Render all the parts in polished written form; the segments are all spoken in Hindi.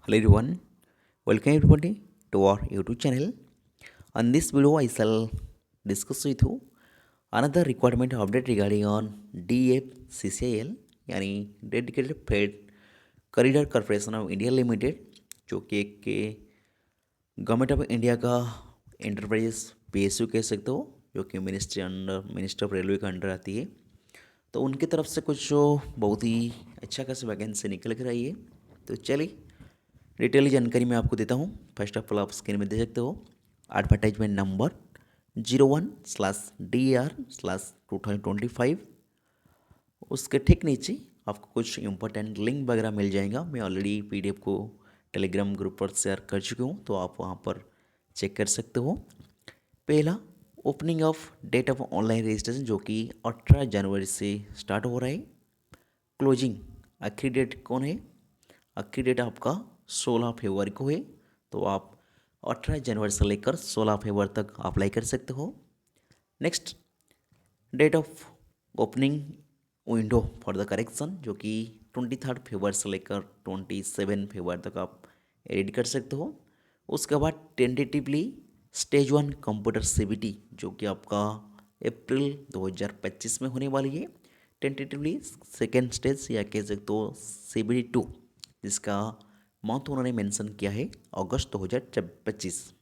Hello everyone, welcome everybody to our YouTube channel. On this video, I shall discuss with you another requirement update regarding on DFCCIL यानी dedicated freight corridor corporation of India limited, जो कि एक के गवर्नमेंट ऑफ इंडिया का इंटरप्राइज PSU कह सकते हो, जो कि मिनिस्टर ऑफ रेलवे का अंडर आती है। तो उनकी तरफ से कुछ जो बहुत ही अच्छा खासी वैकेंसी निकल कर आई है। तो चलिए डिटेल जानकारी मैं आपको देता हूँ। फर्स्ट ऑफ ऑल आप स्क्रीन में देख सकते हो एडवर्टाइजमेंट नंबर 01/DR/2025। उसके ठीक नीचे आपको कुछ इंपॉर्टेंट लिंक वगैरह मिल जाएगा। मैं ऑलरेडी PDF को टेलीग्राम ग्रुप पर शेयर कर चुकी हूँ, तो आप वहाँ पर चेक कर सकते हो। पहला, opening of date of online registration, जो कि 18 जनवरी से स्टार्ट हो रहा है। क्लोजिंग आखिरी डेट कौन है? आखिरी डेट आपका 16 फरवरी को है। तो आप 18 जनवरी से लेकर 16 फरवरी तक अप्लाई कर सकते हो। Next, date of opening window for the correction, जो कि 23 फरवरी से लेकर 27 फरवरी तक आप एडिट कर सकते हो। उसके बाद टेंटेटिवली स्टेज 1 कंप्यूटर CBT, जो कि आपका अप्रैल 2025 में होने वाली है। टेंटेटिवली सेकेंड स्टेज या कह सकते हो CBT 2, जिसका मंथ उन्होंने मेंशन किया है अगस्त 2025।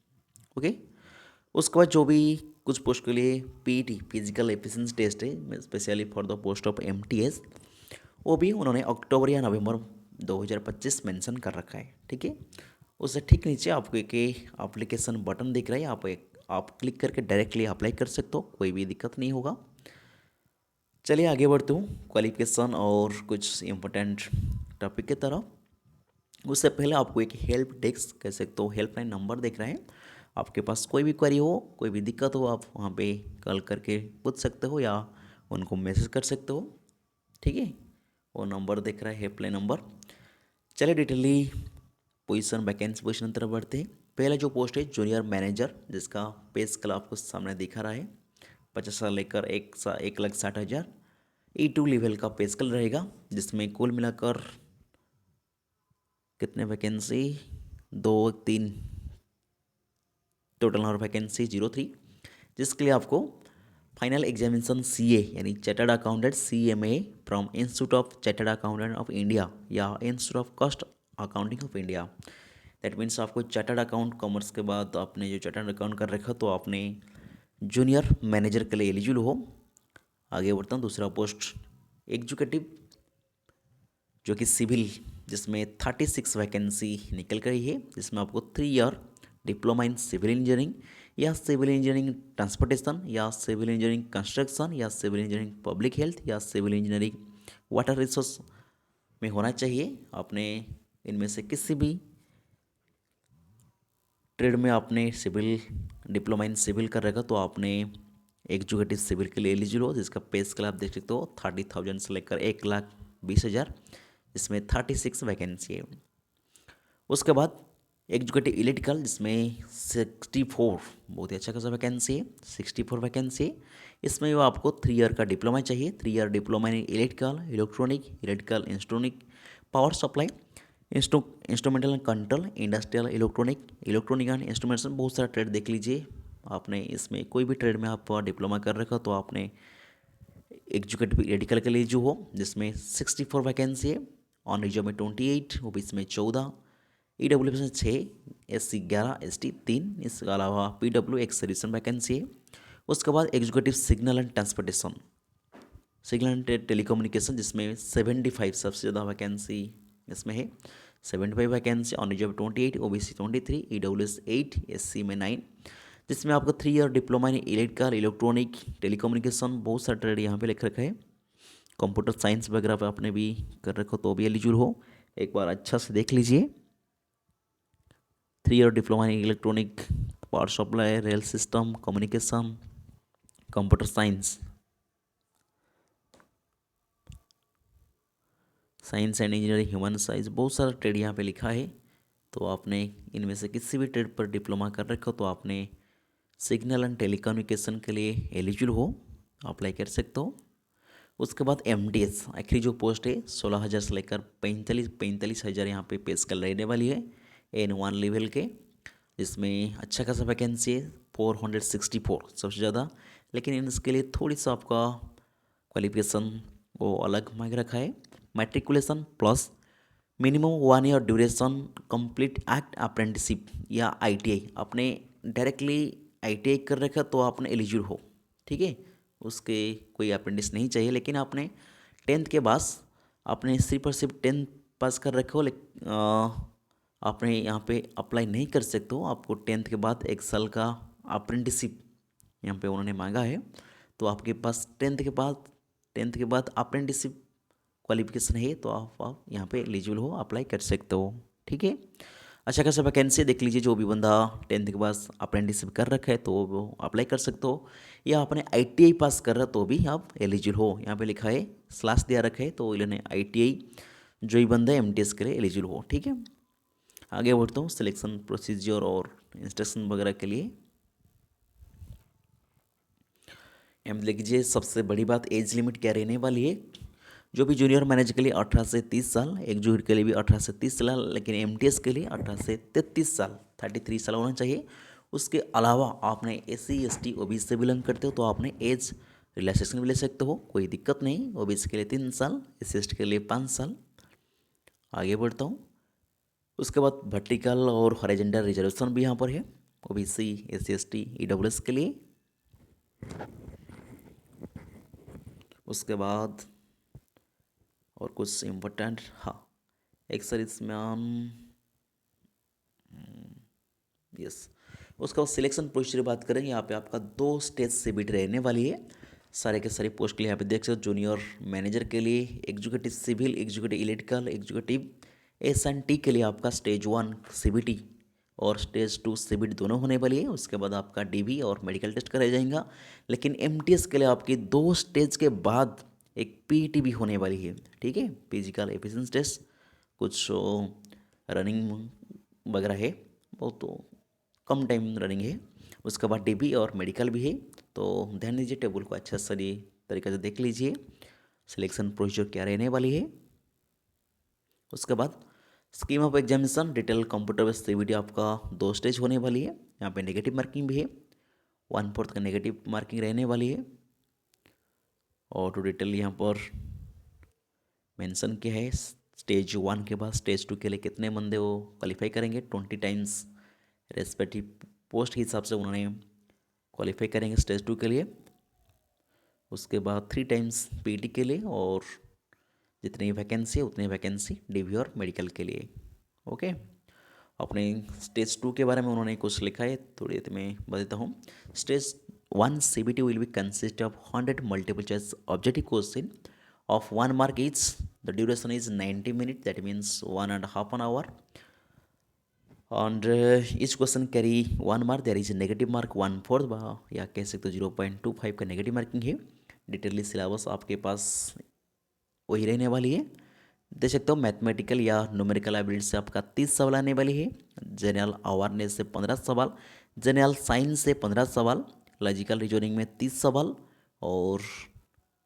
ओके। उसके बाद जो भी कुछ पोस्ट के लिए PET फिजिकल एफिशिएंसी टेस्ट है, specially for the post of MTS, वो भी उन्होंने अक्टूबर या नवंबर 2025 मेंशन कर रखा है। ठीक है। उससे ठीक नीचे आपको एक एप्लीकेशन बटन दिख रहा है, आप क्लिक करके डायरेक्टली अप्लाई कर सकते हो, कोई भी दिक्कत नहीं होगा। चलिए आगे बढ़ते हूँ क्वालिफिकेशन और कुछ इम्पोर्टेंट टॉपिक की तरफ। उससे पहले आपको एक हेल्प डेस्क कह सकते हो, हेल्पलाइन नंबर दिख रहा है। आपके पास कोई भी क्वेरी हो, कोई भी दिक्कत हो, आप वहाँ पे कॉल करके पूछ सकते हो या उनको मैसेज कर सकते हो। ठीक है, वो नंबर दिख रहा है, हेल्पलाइन नंबर। चलिए डिटेली पोजीशन वैकेंसी पोजीशन की तरफ बढ़ते हैं। पहला जो पोस्ट है जूनियर मैनेजर, जिसका पे स्केल आपको सामने दिखा रहा है, 50 से लेकर 1,60,000 E2 लेवल का पे स्केल रहेगा, जिसमें कुल मिलाकर कितने वैकेंसी, 2 3 टोटल नंबर वैकेंसी 03, जिसके लिए आपको फाइनल एग्जामिनेशन CA यानी chartered accountant CMA from institute of chartered accountant of India या institute of cost accounting of India. That means आपको चार्टर्ड अकाउंट कॉमर्स के बाद आपने जो चार्टर्ड अकाउंट कर रखा, तो आपने जूनियर मैनेजर के लिए एलिजिबल हो। आगे बढ़ता हूँ। दूसरा पोस्ट एग्जीक्यूटिव, जो कि सिविल, जिसमें 36 वैकेंसी निकल गई है, जिसमें आपको 3 year diploma in civil engineering या सिविल इंजीनियरिंग ट्रांसपोर्टेशन या सिविल इंजीनियरिंग कंस्ट्रक्शन या सिविल इंजीनियरिंग पब्लिक हेल्थ या सिविल इंजीनियरिंग वाटर रिसोर्स में होना चाहिए। आपने इनमें से किसी भी ट्रेड में आपने सिविल डिप्लोमा इन सिविल कर रखा, तो आपने एग्जीक्यूटिव सिविल के लिए एलिजिबल हो, जिसका पे स्केल आप देख सकते हो 30,000 से लेकर 1,20,000, इसमें 36 वैकेंसी है। उसके बाद एग्जीक्यूटिव इलेक्ट्रिकल, जिसमें 64 बहुत ही अच्छा खासा वैकेंसी है, 64 वैकेंसी है। इसमें वो आपको 3 ईयर का डिप्लोमा चाहिए, 3 year diploma in electrical electrical electronic power supply instrumental and control industrial electronic and instrumentation, बहुत सारा ट्रेड देख लीजिए। आपने इसमें कोई भी ट्रेड में आप डिप्लोमा कर रखा, तो आपने एग्जीक्यूटिव इलेक्ट्रिकल के लिए जो हो, जिसमें 64 वैकेंसी है। ऑन रिजर्व में 28, ओबीसी में 14, EWS में 6, SC 11, ST 3, इसके अलावा PW एक सर्विसन वैकेंसी है। उसके बाद executive signal and transportation signal and telecommunication, जिसमें 75 सबसे ज़्यादा वैकेंसी इसमें है, 75 vacancy. On reserve 28, OBC 23, EWS 8, SC में 9, जिसमें आपको 3 year diploma in electrical electronic telecommunication, बहुत सारा ट्रेड यहाँ पे लिख रखा है। कंप्यूटर साइंस वगैरह पे आपने भी कर रखो, तो भी एलिजिबल हो। एक बार अच्छा से देख लीजिए। 3 year diploma in electronic power supply rail system communication computer science and engineering human science, बहुत सारा ट्रेड यहाँ पे लिखा है। तो आपने इनमें से किसी भी ट्रेड पर डिप्लोमा कर रखा, तो आपने सिग्नल एंड टेलीकम्युनिकेशन के लिए एलिजिबल हो, अप्लाई कर सकते हो। उसके बाद MTS आखिरी जो पोस्ट है 16,000 से लेकर 45,000 यहाँ पे पे स्केल रहने वाली है N1 लेवल के, जिसमें अच्छा खासा वैकेंसी है 464 सबसे ज़्यादा। लेकिन इसके लिए थोड़ी सा आपका क्वालिफिकेशन वो अलग मांग रखा है, matriculation plus minimum 1 year duration complete act apprenticeship या ITI। आपने डायरेक्टली ITI कर रखा तो आपने एलिजिबल हो, ठीक है। उसके कोई अप्रेंटिस नहीं चाहिए, लेकिन आपने 10th के बाद आपने सिर्फ और सिर्फ 10th पास कर रखे हो, लेकिन आपने यहाँ पे अप्लाई नहीं कर सकते हो। आपको 10th के बाद 1 साल का अप्रेंटिसशिप यहाँ पे उन्होंने मांगा है। तो आपके पास 10th के बाद अप्रेंटिसशिप क्वालिफिकेशन है तो आप यहाँ पे एलिजिबल हो, अप्लाई कर सकते हो, ठीक है। अच्छा खासा वैकेंसी देख लीजिए, जो भी बंदा 10th के बाद अप्रेंटिसशिप कर रखा है तो वो अप्लाई कर सकते हो, या आपने ITI पास कर रहा तो भी आप एलिजिबल हो। यहाँ पे लिखा है स्लैश दिया रखा है, तो इन्होंने ITI जो ही बंदा MTS के लिए एलिजिबल हो, ठीक है। आगे बढ़ता हूँ सिलेक्शन प्रोसीजर और इंस्ट्रक्शन वगैरह के लिए। यहाँ देख लीजिए सबसे बड़ी बात एज लिमिट क्या रहने वाली है। जो भी जूनियर मैनेजर के लिए 18 से 30 साल, एग्जीक्यूटिव के लिए भी 18 से 30 साल, लेकिन MTS के लिए 18 से 33 साल 33 साल होना चाहिए। उसके अलावा आपने SC ST OBC से बिलोंग करते हो तो आपने एज रिलैक्सेशन भी ले सकते हो, कोई दिक्कत नहीं। OBC के लिए 3 साल, SC ST के लिए 5 साल। आगे बढ़ता हूँ। उसके बाद वर्टिकल और हॉरिजॉन्टल रिजर्वेशन भी यहाँ पर है OBC SC ST EWS के लिए। उसके बाद और कुछ इम्पोर्टेंट, हाँ, एक सर इसमें यस। उसका सिलेक्शन प्रोसीजर बात करें, यहाँ पे आपका 2 स्टेज से बिट रहने वाली है। सारे के सारे पोस्ट के लिए यहाँ पे देख सकते हो। जूनियर मैनेजर के लिए executive civil, executive electrical, executive S&T के लिए आपका स्टेज 1 CBT और स्टेज 2 CBT दोनों होने वाली है। उसके बाद आपका DV और मेडिकल टेस्ट कराया जाएगा। लेकिन MTS के लिए आपकी 2 स्टेज के बाद एक PET भी होने वाली है, ठीक है। फिजिकल एफिशिएंसी टेस्ट, कुछ रनिंग वगैरह है, बहुत तो कम टाइम रनिंग है। उसके बाद DB और मेडिकल भी है। तो ध्यान दीजिए, टेबल को अच्छा सही तरीके से देख लीजिए, सिलेक्शन प्रोसीजर क्या रहने वाली है। उसके बाद scheme of examination detail computer based CBT आपका 2 स्टेज होने वाली है। यहाँ पे नेगेटिव मार्किंग भी है, 1/4 का नेगेटिव मार्किंग रहने वाली है। और टू डिटेल यहाँ पर मेंशन किया है। स्टेज 1 के बाद स्टेज 2 के लिए कितने बंदे वो क्वालिफाई करेंगे, 20 टाइम्स रेस्पेक्टिव पोस्ट के हिसाब से उन्होंने क्वालिफाई करेंगे स्टेज 2 के लिए। उसके बाद 3 टाइम्स PET के लिए, और जितनी वैकेंसी है उतनी वैकेंसी DV और मेडिकल के लिए, ओके। अपने स्टेज 2 के बारे में उन्होंने कुछ लिखा है, थोड़ी देर में बताता हूँ। Stage 1 CBT will be consist of 100 multiple choice objective question of 1 mark each. The duration is 90 minutes, that means 1.5 hour. And each question carry 1 mark. There is a negative mark 1/4 या कह सकते हो 0.25 का नेगेटिव मार्किंग है। डिटेलली सिलेबस आपके पास वही रहने वाली है। देख सकते हो मैथमेटिकल या न्यूमेरिकल एबिलिटी से आपका 30 सवाल आने वाली है। जनरल अवेयरनेस से 15 सवाल, जनरल साइंस से 15 सवाल, लॉजिकल रीजनिंग में 30 सवाल, और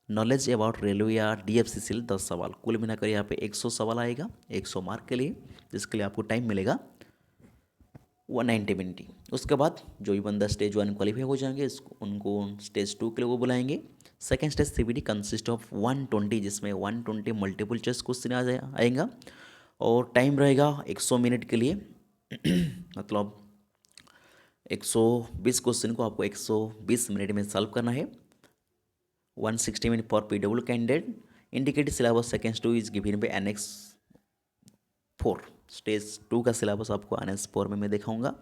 नॉलेज अबाउट रेलवे या DFC से 10 सवाल। कुल मिलाकर यहाँ पे 100 सवाल आएगा 100 मार्क के लिए, जिसके लिए आपको टाइम मिलेगा 190 मिनट। उसके बाद जो भी बंदा स्टेज 1 क्वालिफाई हो जाएंगे उनको स्टेज 2 के लिए वो बुलाएंगे। Second stage CBT consist of 120, जिसमें 120 मल्टीपल चॉइस क्वेश्चन आएगा, और टाइम रहेगा 100 मिनट के लिए। मतलब 120 क्वेश्चन को आपको 120 मिनट में सॉल्व करना है। 160 minute for PW candidate. Indicated syllabus second 2 is given by Annex 4। Stage 2 का सिलेबस आपको Annex 4 में मैं दिखाऊंगा।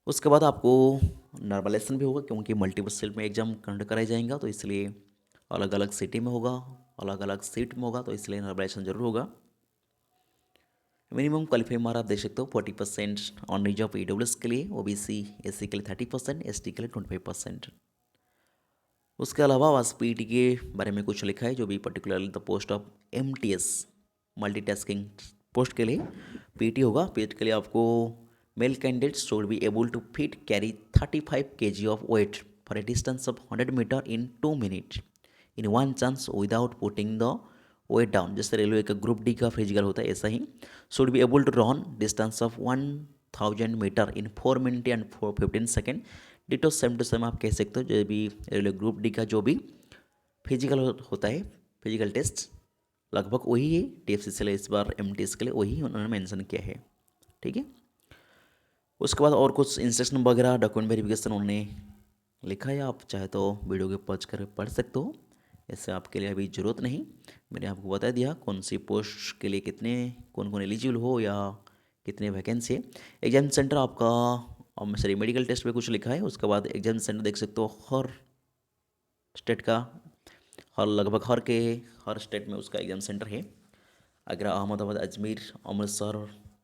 उसके बाद आपको नॉर्मलाइजेशन भी होगा, क्योंकि मल्टीपल सीट में एग्जाम कंडक्ट कराया जाएगा, तो इसलिए अलग अलग सिटी में होगा, अलग अलग सीट में होगा, तो इसलिए नॉर्मलाइजेशन जरूर होगा। मिनिमम क्वालिफाइंग मार्क आप देख सकते हो 40% ऑन रिजर्व EWS के लिए, OBC SC के लिए 30%, ST के लिए 25%। उसके अलावा बस PET के बारे में कुछ लिखा है, जो भी particularly the post of MTS multitasking post के लिए PET होगा। PET के लिए आपको male candidate should be able to fit carry 35 kg of weight for a distance of 100 metre in 2 minute in one chance without putting the weight down. जैसे रेलवे का ग्रुप डी का फिजिकल होता है ऐसा ही, should be able to run distance of 1000 metre in 4 minute and 15 second. Ditto same to same आप कह सकते हो, जो भी रेलवे ग्रुप डी का जो भी फिजिकल होता है, फिजिकल टेस्ट लगभग वही है TFCC इस बार MTS के लिए वही उन्होंने मेंशन किया है। ठीक है, उसके बाद और कुछ इंस्ट्रक्शन वगैरह डॉक्यूमेंट वेरिफिकेशन उन्होंने लिखा है, आप चाहे तो वीडियो के पॉज कर पढ़ सकते हो, ऐसे आपके लिए अभी ज़रूरत नहीं। मैंने आपको बता दिया कौन सी पोस्ट के लिए कितने कौन कौन एलिजिबल हो या कितने वैकेंसी है। एग्जाम सेंटर आपका सॉरी मेडिकल टेस्ट पे कुछ लिखा है, उसके बाद एग्जाम सेंटर देख सकते हो हर स्टेट का, हर स्टेट में उसका एग्ज़ाम सेंटर है। आगरा, अहमदाबाद, अजमेर, अमृतसर,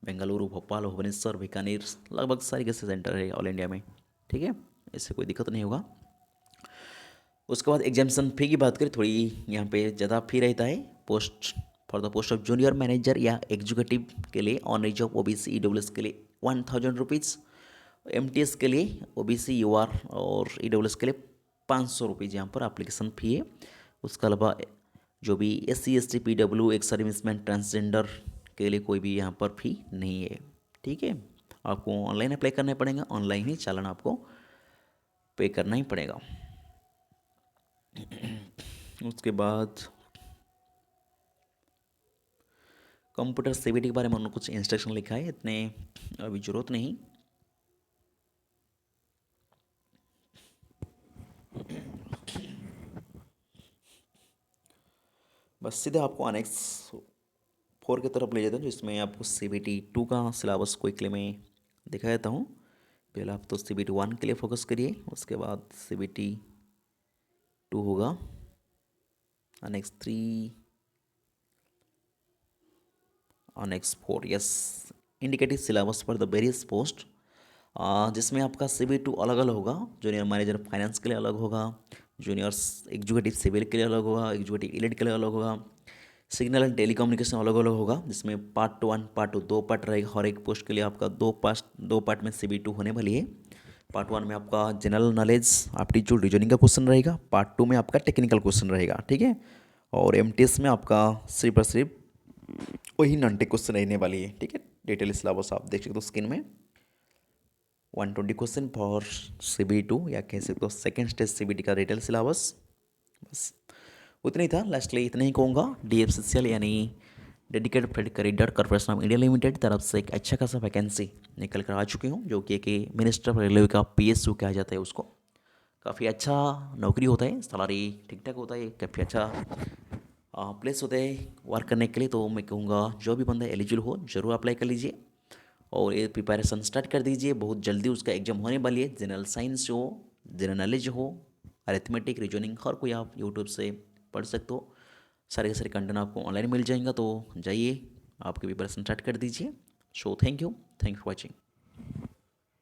बेंगलुरु, भोपाल, भुवनेश्वर, बीकानेर, लगभग सारी कैसे सेंटर है ऑल इंडिया में। ठीक है, इससे कोई दिक्कत नहीं होगा। उसके बाद एग्जामिनेशन फ़ी की बात करें, थोड़ी यहाँ पे ज़्यादा फ़ी रहता है। For the post of junior manager या एग्जीक्यूटिव के लिए on age of OBC EWS के लिए 1000 रुपीज़, MTS के लिए OBC UR और EWS के लिए 500 रुपीज़ यहाँ पर एप्लीकेशन फ़ी है। उसके अलावा जो भी SC ST PW ex serviceman transgender के लिए कोई भी यहाँ पर फ़ी नहीं है। ठीक है, आपको ऑनलाइन अप्लाई करना पड़ेगा, ऑनलाइन ही चालान आपको पे करना ही पड़ेगा। उसके बाद कंप्यूटर CBT के बारे में उन्होंने कुछ इंस्ट्रक्शन लिखा है, इतने अभी ज़रूरत नहीं। बस सीधे आपको अनेक्स 4 की तरफ ले जाता हूँ, जिसमें आपको CBT 2 का सिलेबस क्विकली में दिखा देता हूँ। पहले आप तो CBT 1 के लिए फोकस करिए, उसके बाद CBT 2 होगा, annex 3, annex 4, yes indicative syllabus for the various post, जिसमें आपका CBT 2 अलग अलग होगा। जूनियर मैनेजर फाइनेंस के लिए अलग होगा, जूनियर्स एग्जीक्यूटिव सिविल के लिए अलग होगा, एग्जीक्यूटिव इलेक्ट के लिए अलग होगा, सिग्नल एंड टेलीकम्युनिकेशन अलग अलग होगा, जिसमें पार्ट 1 पार्ट 2 दो पार्ट रहेगा। हर एक पोस्ट के लिए आपका दो पार्ट में CBT 2 होने वाली है। पार्ट 1 में आपका जनरल नॉलेज एप्टीट्यूड रीजनिंग का क्वेश्चन रहेगा, पार्ट 2 में आपका टेक्निकल क्वेश्चन रहेगा। ठीक है, और MTS में आपका सिर्फ और सिर्फ वही नॉन टेक क्वेश्चन रहने वाली है। ठीक है, डिटेल सिलेबस आप देख सकते हो स्क्रीन में। 120 क्वेश्चन फॉर CBT 2 या कह सकते हो सेकेंड स्टेज CBT का डिटेल सिलेबस। बस उतना ही था, लास्टली इतना ही कहूँगा। DFCCL यानी dedicated freight corridor corporation of India limited तरफ से एक अच्छा खासा वैकेंसी निकल कर आ चुकी हूँ, जो कि मिनिस्टर ऑफ रेलवे का PSU कहा जाता है उसको। काफ़ी अच्छा नौकरी होता है, सैलरी ठीक ठाक होता है, काफ़ी अच्छा प्लेस होता है वर्क करने के लिए। तो मैं कहूँगा जो भी बंदा एलिजिबल हो ज़रूर अप्लाई कर लीजिए और ये प्रिपरेशन स्टार्ट कर दीजिए। बहुत जल्दी उसका एग्जाम होने वाली है। जनरल साइंस हो, जनरल नॉलेज हो, अरिथमेटिक, रीजनिंग, हर कोई आप यूट्यूब से पढ़ सकते हो। सारे के सारे कंटेंट आपको ऑनलाइन मिल जाएगा, तो जाइए आपकी प्रिपरेशन स्टार्ट कर दीजिए। So thank you for watching.